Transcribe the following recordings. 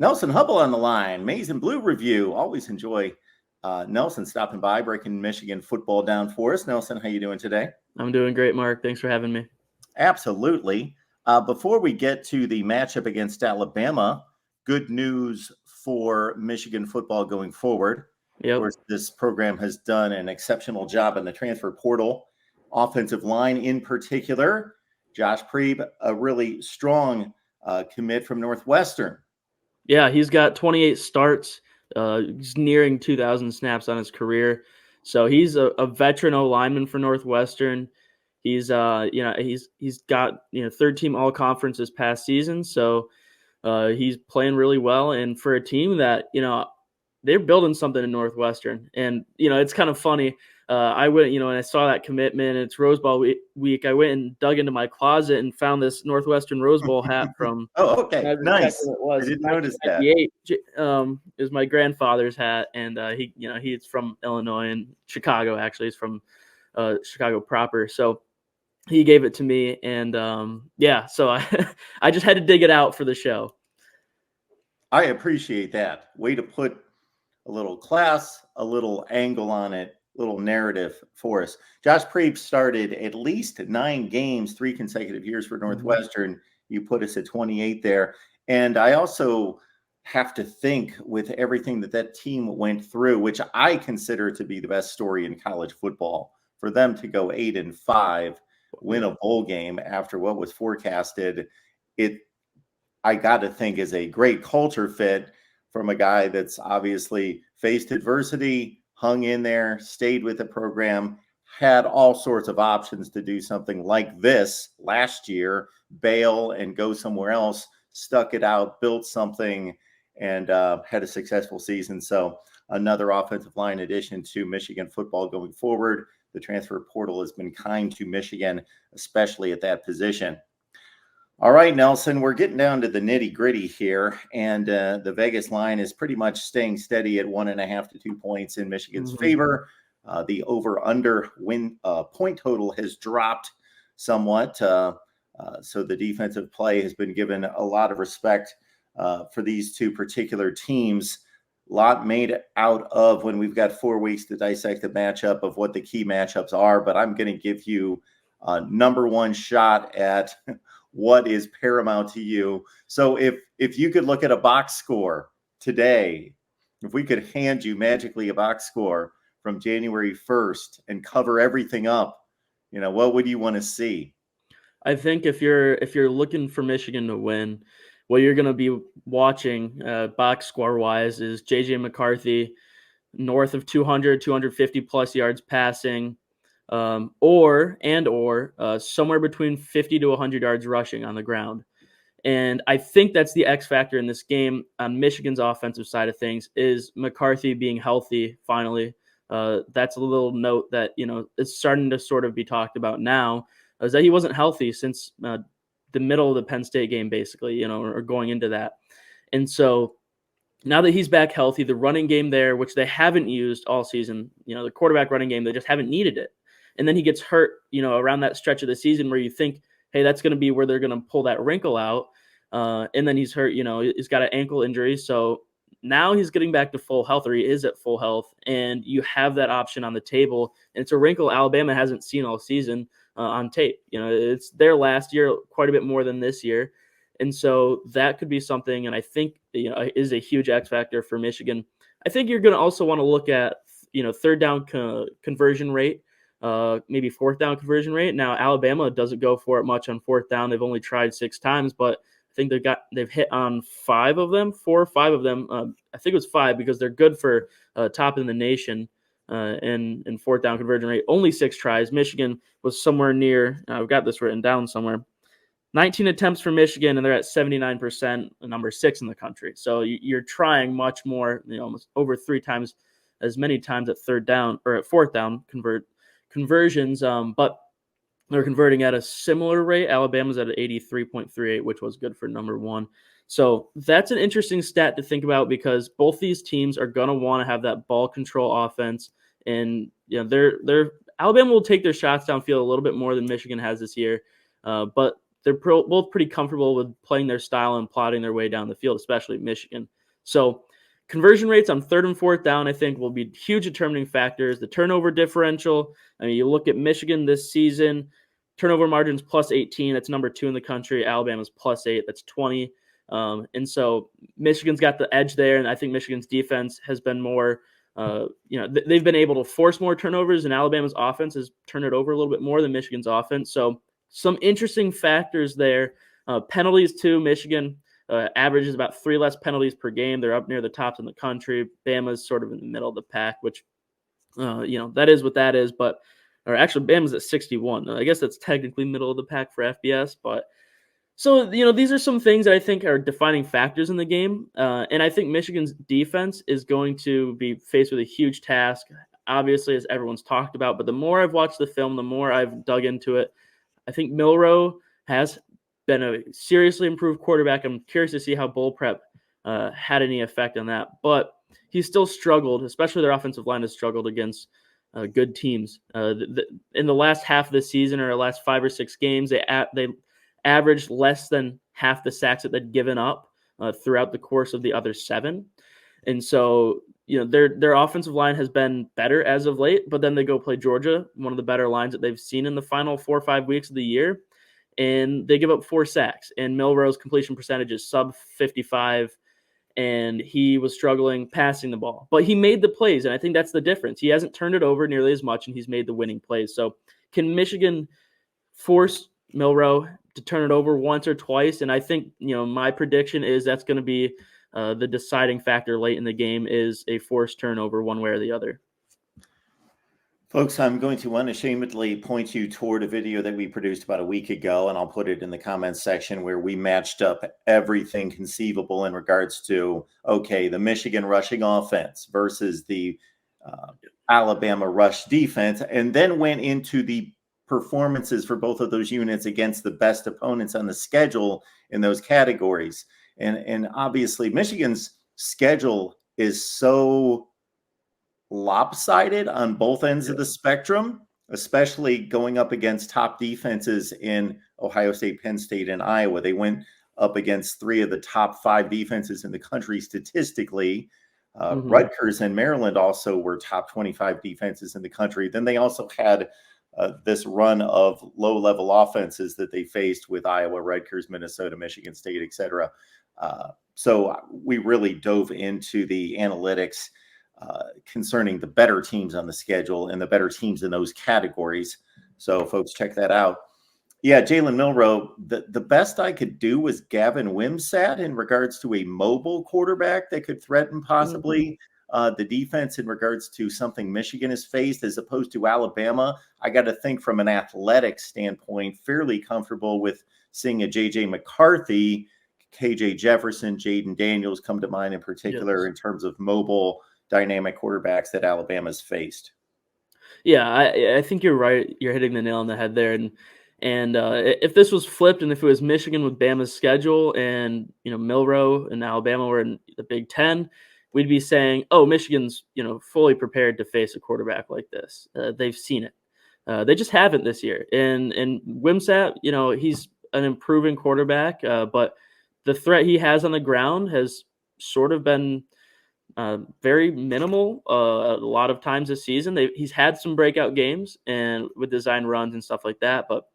Nelson Hubble on the line. Maize and Blue review. Always enjoy Nelson stopping by, breaking Michigan football down for us. Nelson, how you doing today? I'm doing great, Mark. Thanks for having me. Absolutely. Before we get to the matchup against Alabama, good news for Michigan football going forward. Yep. Of course, this program has done an exceptional job in the transfer portal, offensive line in particular. Josh Preeb, a really strong commit from Northwestern. Yeah, he's got 28 starts. He's nearing 2,000 snaps on his career. So he's a veteran O lineman for Northwestern. He's he's got third team all conference this past season. So he's playing really well. And for a team that they're building something in Northwestern, and it's kind of funny. I went, and I saw that commitment. It's Rose Bowl week. I went and dug into my closet and found this Northwestern Rose Bowl hat from. Oh, okay, nice. It was. I didn't notice that. Is my grandfather's hat, and he's from Illinois and Chicago. Actually, he's from Chicago proper. So he gave it to me, and so I just had to dig it out for the show. I appreciate that. Way to put a little class, a little angle on it, little narrative for us. Josh Preeb started at least 9 games, 3 consecutive years for Northwestern. You put us at 28 there. And I also have to think, with everything that team went through, which I consider to be the best story in college football, for them to go 8-5, win a bowl game after what was forecasted, I got to think is a great culture fit from a guy that's obviously faced adversity, hung in there, stayed with the program, had all sorts of options to do something like this last year, bail and go somewhere else, stuck it out, built something, and had a successful season. So another offensive line addition to Michigan football going forward. The transfer portal has been kind to Michigan, especially at that position. All right, Nelson, we're getting down to the nitty gritty here, and the Vegas line is pretty much staying steady at 1.5 to 2 points in Michigan's favor. The over/under win point total has dropped somewhat, so the defensive play has been given a lot of respect for these two particular teams. A lot made out of when we've got 4 weeks to dissect the matchup of what the key matchups are, but I'm going to give you a number one shot at what is paramount to you. So if you could look at a box score today, if we could hand you magically a box score from January 1st and cover everything up, what would you want to see? I think if you're looking for Michigan to win, what you're going to be watching box score wise is J.J. McCarthy north of 250 plus yards passing, or somewhere between 50 to 100 yards rushing on the ground. And I think that's the X factor in this game on Michigan's offensive side of things is McCarthy being healthy finally. That's a little note that, is starting to sort of be talked about now, is that he wasn't healthy since the middle of the Penn State game, basically, or going into that. And so now that he's back healthy, the running game there, which they haven't used all season, the quarterback running game, they just haven't needed it. And then he gets hurt, around that stretch of the season where you think, hey, that's going to be where they're going to pull that wrinkle out. And then he's hurt, he's got an ankle injury. So now he's getting back to full health, or he is at full health. And you have that option on the table. And it's a wrinkle Alabama hasn't seen all season on tape. It's their last year, quite a bit more than this year. And so that could be something. And I think, is a huge X factor for Michigan. I think you're going to also want to look at, third down conversion rate. Maybe fourth down conversion rate. Now Alabama doesn't go for it much on fourth down. They've only tried 6 times, but I think they've hit on 4 or 5 of them. I think it was 5 because they're good for top in the nation in fourth down conversion rate. Only 6 tries. Michigan was somewhere near. I've got this written down somewhere. 19 attempts for Michigan, and they're at 79%, number 6 in the country. So you're trying much more, almost over 3 times as many times at third down or at fourth down conversions, but they're converting at a similar rate. Alabama's at 83.38, which was good for number 1. So that's an interesting stat to think about because both these teams are going to want to have that ball control offense. And they're Alabama will take their shots downfield a little bit more than Michigan has this year. But they're both pretty comfortable with playing their style and plotting their way down the field, especially Michigan. So conversion rates on third and fourth down, I think, will be huge determining factors. The turnover differential. I mean, you look at Michigan this season, turnover margins plus 18. That's number 2 in the country. Alabama's plus 8. That's 20. And so Michigan's got the edge there, and I think Michigan's defense has been more. They've been able to force more turnovers, and Alabama's offense has turned it over a little bit more than Michigan's offense. So some interesting factors there. Penalties too. Michigan averages about 3 less penalties per game. They're up near the tops in the country. Bama's sort of in the middle of the pack, which that is what that is. But or actually, Bama's at 61. I guess that's technically middle of the pack for FBS, but. So, these are some things that I think are defining factors in the game. And I think Michigan's defense is going to be faced with a huge task, obviously, as everyone's talked about. But the more I've watched the film, the more I've dug into it. I think Milroe has been a seriously improved quarterback. I'm curious to see how bowl prep had any effect on that. But he's still struggled, especially their offensive line has struggled against good teams. In the last half of the season or last 5 or 6 games, they averaged less than half the sacks that they'd given up throughout the course of the other 7. And so, their offensive line has been better as of late, but then they go play Georgia, one of the better lines that they've seen in the final 4 or 5 weeks of the year, and they give up 4 sacks. And Milroe's completion percentage is sub 55, and he was struggling passing the ball. But he made the plays, and I think that's the difference. He hasn't turned it over nearly as much, and he's made the winning plays. So can Michigan force Milroe to turn it over once or twice? And I think, my prediction is that's going to be the deciding factor late in the game is a forced turnover one way or the other. Folks, I'm going to unashamedly point you toward a video that we produced about a week ago, and I'll put it in the comments section where we matched up everything conceivable in regards to, the Michigan rushing offense versus the Alabama rush defense, and then went into the performances for both of those units against the best opponents on the schedule in those categories. And obviously Michigan's schedule is so lopsided on both ends of the spectrum, especially going up against top defenses in Ohio State, Penn State, and Iowa. They went up against 3 of the top 5 defenses in the country statistically. Rutgers and Maryland also were top 25 defenses in the country. Then they also had this run of low-level offenses that they faced with Iowa, Rutgers, Minnesota, Michigan State, etc. So we really dove into the analytics concerning the better teams on the schedule and the better teams in those categories. So folks, check that out. Yeah, Jalen Milroe, the best I could do was Gavin Wimsatt in regards to a mobile quarterback that could threaten possibly the defense in regards to something Michigan has faced as opposed to Alabama. I got to think from an athletic standpoint, fairly comfortable with seeing a J.J. McCarthy, KJ Jefferson, Jaden Daniels come to mind in particular in terms of mobile dynamic quarterbacks that Alabama's faced. Yeah, I think you're right. You're hitting the nail on the head there. And if this was flipped and if it was Michigan with Bama's schedule and, Milroe and Alabama were in the Big Ten, we'd be saying, oh, Michigan's, fully prepared to face a quarterback like this. They've seen it. They just haven't this year. And Wimsatt, he's an improving quarterback, but the threat he has on the ground has sort of been very minimal a lot of times this season. He's had some breakout games and with design runs and stuff like that, but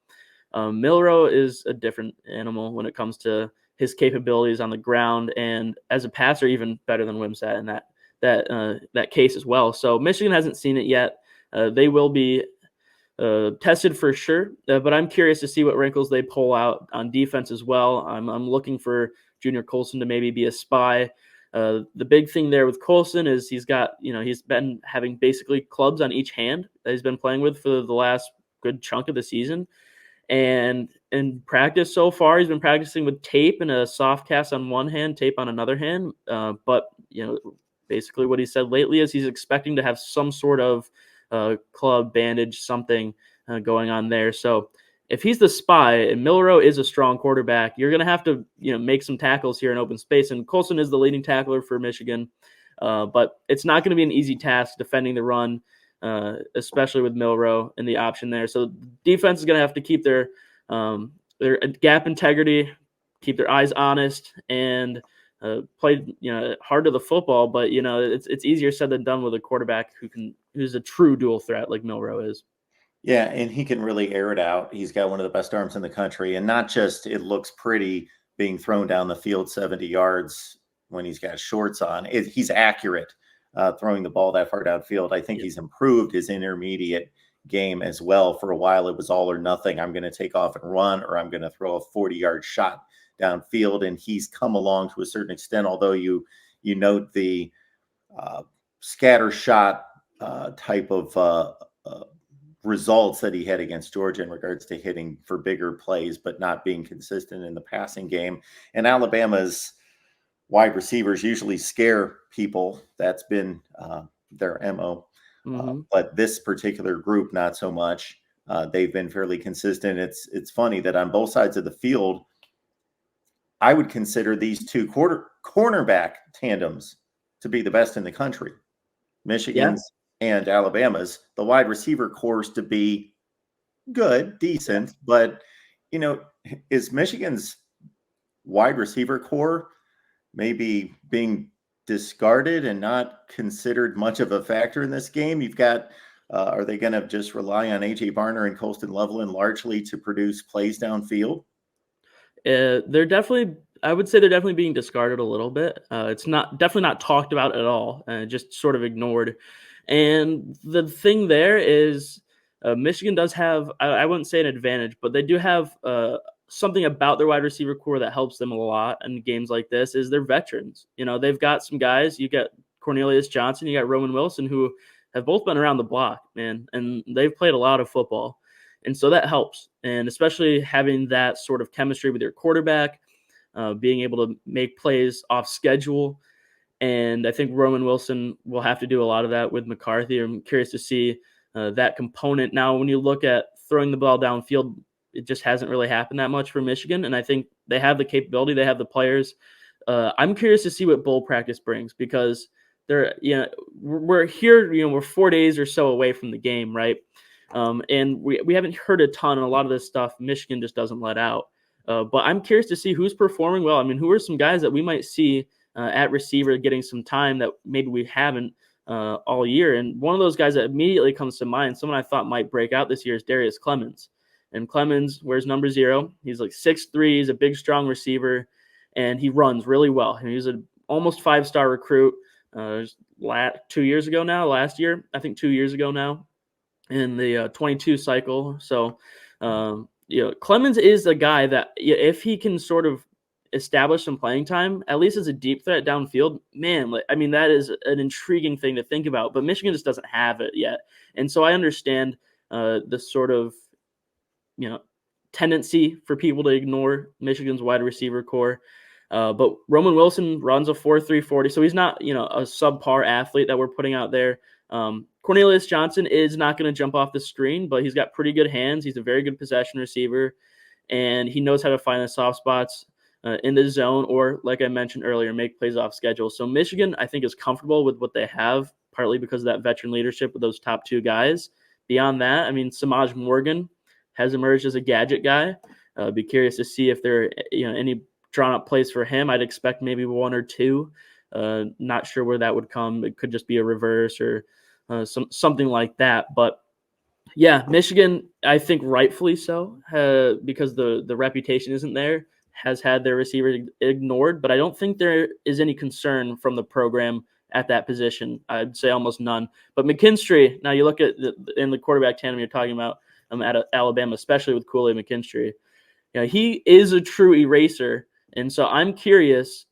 Milroe is a different animal when it comes to his capabilities on the ground, and as a passer, even better than Wimsatt in that case as well. So Michigan hasn't seen it yet. They will be tested for sure, but I'm curious to see what wrinkles they pull out on defense as well. I'm looking for Junior Colson to maybe be a spy. The big thing there with Colson is he's got, he's been having basically clubs on each hand that he's been playing with for the last good chunk of the season. And in practice so far, he's been practicing with tape and a soft cast on one hand, tape on another hand. But, basically what he said lately is he's expecting to have some sort of club, bandage, something going on there. So if he's the spy and Milroe is a strong quarterback, you're going to have to, make some tackles here in open space. And Colson is the leading tackler for Michigan. But it's not going to be an easy task defending the run, especially with Milroe and the option there. So defense is going to have to keep their their gap integrity, keep their eyes honest, and play hard to the football. But it's easier said than done with a quarterback who's a true dual threat like Milroe is. Yeah, and he can really air it out. He's got one of the best arms in the country, and not just it looks pretty being thrown down the field 70 yards when he's got shorts on. He's accurate throwing the ball that far downfield. I think he's improved his intermediate game as well. For a while, it was all or nothing. I'm going to take off and run, or I'm going to throw a 40-yard shot downfield, and he's come along to a certain extent. Although you note the scatter shot type of results that he had against Georgia in regards to hitting for bigger plays, but not being consistent in the passing game. And Alabama's wide receivers usually scare people. That's been their MO. But this particular group, not so much. They've been fairly consistent. It's funny that on both sides of the field, I would consider these two cornerback tandems to be the best in the country. Michigan's and Alabama's, the wide receiver cores to be good, decent, but is Michigan's wide receiver core maybe being discarded and not considered much of a factor in this game? You've got, are they going to just rely on A.J. Barner and Colston Loveland largely to produce plays downfield? I would say they're definitely being discarded a little bit. It's definitely not talked about at all, just sort of ignored. And the thing there is Michigan does have, I wouldn't say an advantage, but they do have something about their wide receiver core that helps them a lot in games like this is they're veterans. They've got some guys. You got Cornelius Johnson, you got Roman Wilson, who have both been around the block, man, and they've played a lot of football. And so that helps. And especially having that sort of chemistry with your quarterback, being able to make plays off schedule. And I think Roman Wilson will have to do a lot of that with McCarthy. I'm curious to see that component. Now, when you look at throwing the ball downfield, it just hasn't really happened that much for Michigan. And I think they have the capability. They have the players. I'm curious to see what bowl practice brings because we're here, we're 4 days or so away from the game, right? And we haven't heard a ton, and a lot of this stuff Michigan just doesn't let out. But I'm curious to see who's performing well. I mean, who are some guys that we might see at receiver getting some time that maybe we haven't all year? And one of those guys that immediately comes to mind, someone I thought might break out this year, is Darius Clemens. And Clemens wears number 0. He's like 6'3". He's a big, strong receiver, and he runs really well. And he's an almost 5-star recruit 2 years ago now, last year, I think 2 years ago now, in the 22 cycle. So, Clemens is a guy that if he can sort of establish some playing time, at least as a deep threat downfield, man, I mean, that is an intriguing thing to think about. But Michigan just doesn't have it yet. And so I understand the sort of, tendency for people to ignore Michigan's wide receiver core. But Roman Wilson runs a 4.3 40, so he's not, a subpar athlete that we're putting out there. Cornelius Johnson is not going to jump off the screen, but he's got pretty good hands. He's a very good possession receiver, and he knows how to find the soft spots in the zone or, like I mentioned earlier, make plays off schedule. So Michigan, I think, is comfortable with what they have, partly because of that veteran leadership with those top 2 guys. Beyond that, I mean, Samaj Morgan has emerged as a gadget guy. Be curious to see if there are any drawn-up plays for him. I'd expect maybe 1 or 2. Not sure where that would come. It could just be a reverse or something like that. But yeah, Michigan, I think rightfully so, because the reputation isn't there, has had their receiver ignored. But I don't think there is any concern from the program at that position. I'd say almost none. But McKinstry, now you look at in the quarterback tandem you're talking about at Alabama, especially with Kool-Aid McKinstry, he is a true eraser. And so I'm curious,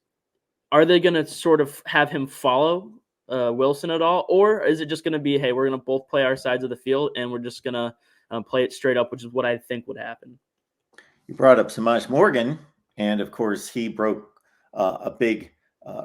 are they going to sort of have him follow Wilson at all? Or is it just going to be, hey, we're going to both play our sides of the field and we're just going to play it straight up, which is what I think would happen. You brought up Samaj Morgan, and of course he broke a big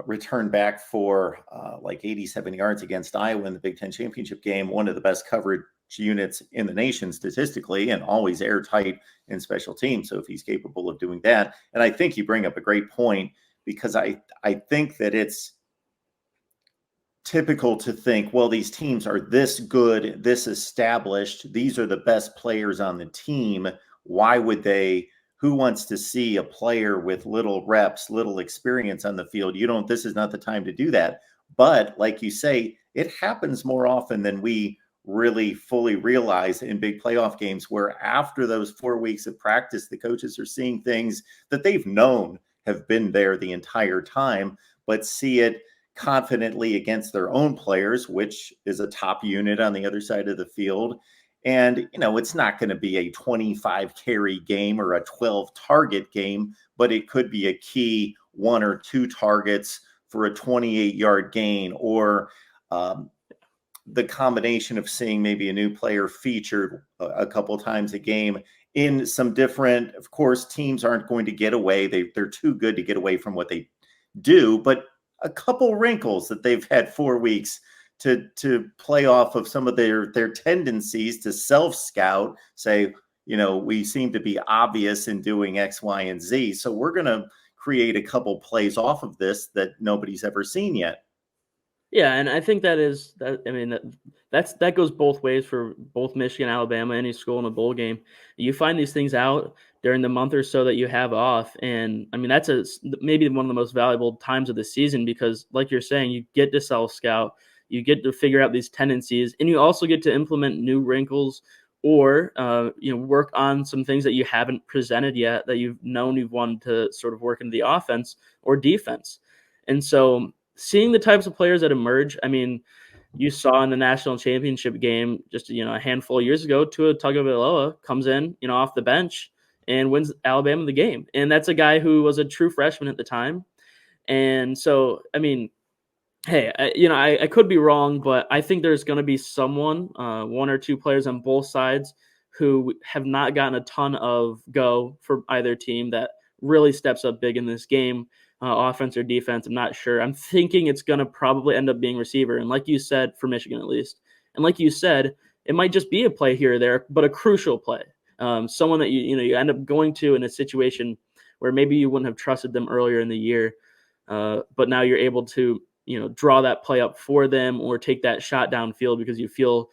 return back for like 87 yards against Iowa in the Big Ten championship game, one of the best coverage units in the nation statistically, and always airtight in special teams. So if he's capable of doing that, and I think you bring up a great point, because I think that it's typical to think, well, these teams are this good, this established, these are the best players on the team. Why would they who wants to see a player with little reps, little experience on the field? This is not the time to do that. But like you say, it happens more often than we really fully realize in big playoff games, where after those 4 weeks of practice, the coaches are seeing things that they've known have been there the entire time, but see it confidently against their own players, which is a top unit on the other side of the field. And, it's not going to be a 25 carry game or a 12 target game, but it could be a key 1 or 2 targets for a 28-yard gain, or the combination of seeing maybe a new player featured a couple times a game in some different, of course, teams aren't going to get away. They're too good to get away from what they do, but a couple wrinkles that they've had 4 weeks to play off of some of their tendencies to self-scout, say, we seem to be obvious in doing X, Y, and Z. So we're going to create a couple plays off of this that nobody's ever seen yet. Yeah, and I think that is that. I mean, that goes both ways for both Michigan, Alabama, any school in a bowl game. You find these things out during the month or so that you have off, and I mean that's maybe one of the most valuable times of the season, because, like you're saying, you get to self scout, you get to figure out these tendencies, and you also get to implement new wrinkles, or work on some things that you haven't presented yet that you've wanted to sort of work into the offense or defense, and so seeing the types of players that emerge. I mean, you saw in the national championship game just a handful of years ago, Tua Tagovailoa comes in, off the bench and wins Alabama the game, and that's a guy who was a true freshman at the time. And so, I mean, hey, I could be wrong, but I think there's going to be someone, 1 or 2 players on both sides who have not gotten a ton of go for either team that really steps up big in this game. Offense or defense, I'm not sure. I'm thinking it's going to probably end up being receiver. And like you said, for Michigan at least, and like you said, it might just be a play here or there, but a crucial play. Someone that you end up going to in a situation where maybe you wouldn't have trusted them earlier in the year, but now you're able to draw that play up for them or take that shot downfield because you feel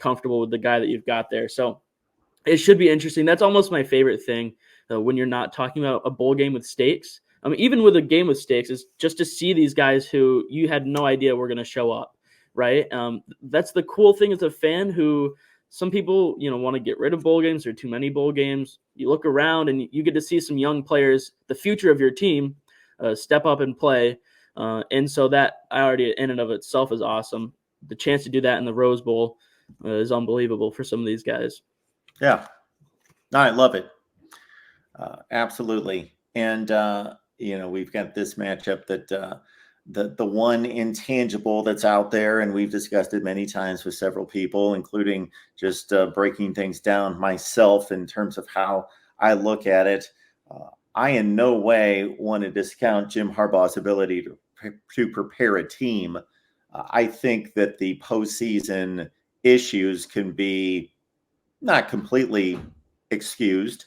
comfortable with the guy that you've got there. So it should be interesting. That's almost my favorite thing when you're not talking about a bowl game with stakes. I mean, even with a game with stakes, is just to see these guys who you had no idea were going to show up, right? That's the cool thing as a fan. Who some people want to get rid of bowl games or too many bowl games. You look around and you get to see some young players, the future of your team, step up and play, and so that already in and of itself is awesome. The chance to do that in the Rose Bowl is unbelievable for some of these guys. Yeah, no, I love it. Absolutely. And, we've got this matchup that the one intangible that's out there, and we've discussed it many times with several people, including just breaking things down myself in terms of how I look at it. I in no way want to discount Jim Harbaugh's ability to prepare a team. I think that the postseason issues can be not completely excused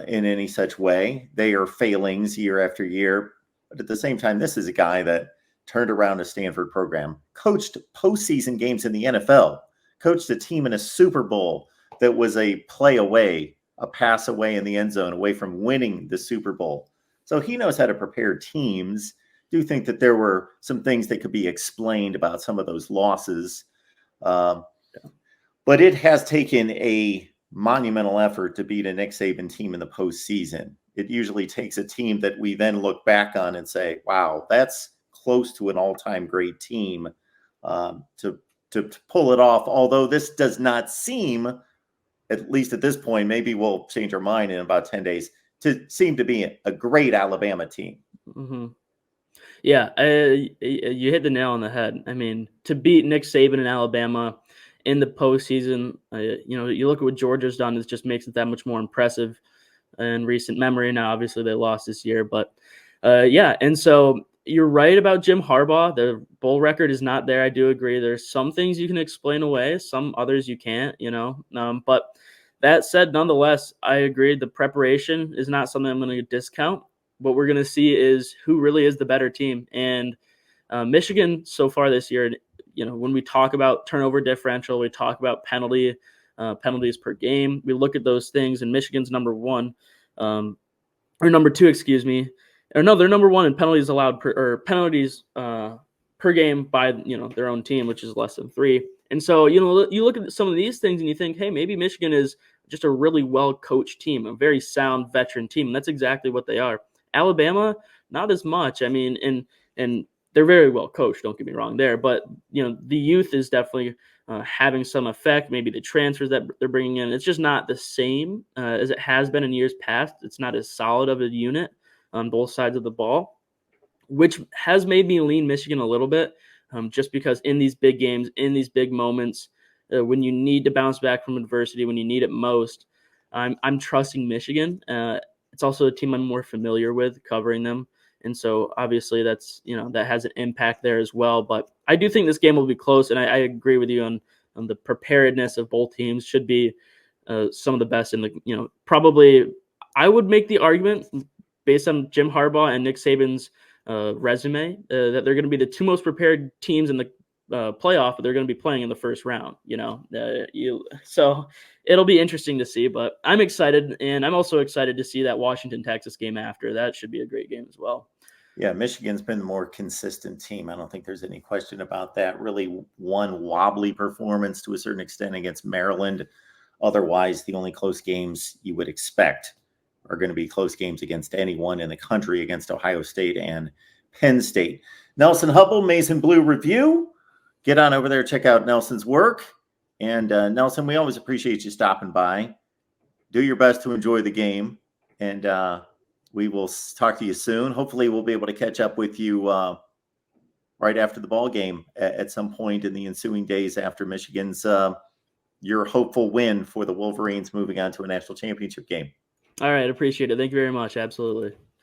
in any such way. They are failings year after year. But at the same time, this is a guy that turned around a Stanford program, coached postseason games in the NFL, coached a team in a Super Bowl that was a play away, a pass away in the end zone, away from winning the Super Bowl. So he knows how to prepare teams. Do think that there were some things that could be explained about some of those losses. But it has taken a monumental effort to beat a Nick Saban team in the postseason. It usually takes a team that we then look back on and say, wow, that's close to an all-time great team to pull it off. Although this does not seem, at least at this point, maybe we'll change our mind in about 10 days, to seem to be a great Alabama team. Mm-hmm. Yeah, you hit the nail on the head. I mean, to beat Nick Saban in Alabama in the postseason, you look at what Georgia's done, it just makes it that much more impressive in recent memory. Now, obviously, they lost this year, but yeah. And so you're right about Jim Harbaugh. The bowl record is not there. I do agree. There's some things you can explain away, some others you can't, but that said, nonetheless, I agree. The preparation is not something I'm going to discount. What we're going to see is who really is the better team. And Michigan so far this year, when we talk about turnover differential, we talk about penalties per game. We look at those things, and Michigan's number one. or number two, excuse me. Or no, they're number one in penalties allowed or penalties per game by their own team, which is less than 3. And so you look at some of these things and you think, hey, maybe Michigan is just a really well coached team, a very sound veteran team, and that's exactly what they are. Alabama, not as much. I mean, and they're very well coached. Don't get me wrong there, but the youth is definitely having some effect. Maybe the transfers that they're bringing in, it's just not the same as it has been in years past. It's not as solid of a unit on both sides of the ball, which has made me lean Michigan a little bit, just because in these big games, in these big moments, when you need to bounce back from adversity, when you need it most, I'm trusting Michigan. It's also a team I'm more familiar with, covering them. And so obviously that has an impact there as well. But I do think this game will be close, and I agree with you on the preparedness of both teams. Should be some of the best in the probably. I would make the argument based on Jim Harbaugh and Nick Saban's resume that they're going to be the two most prepared teams in the playoff, but they're going to be playing in the first round. So it'll be interesting to see. But I'm excited, and I'm also excited to see that Washington Texas game after. That should be a great game as well. Yeah, Michigan's been the more consistent team. I don't think there's any question about that. Really, one wobbly performance to a certain extent against Maryland. Otherwise, the only close games you would expect are going to be close games against anyone in the country, against Ohio State and Penn State. Nelson Hubble, Maize and Blue Review. Get on over there, check out Nelson's work. And Nelson, we always appreciate you stopping by. Do your best to enjoy the game. And we will talk to you soon. Hopefully, we'll be able to catch up with you right after the ball game at some point in the ensuing days after Michigan's your hopeful win for the Wolverines moving on to a national championship game. All right. Appreciate it. Thank you very much. Absolutely.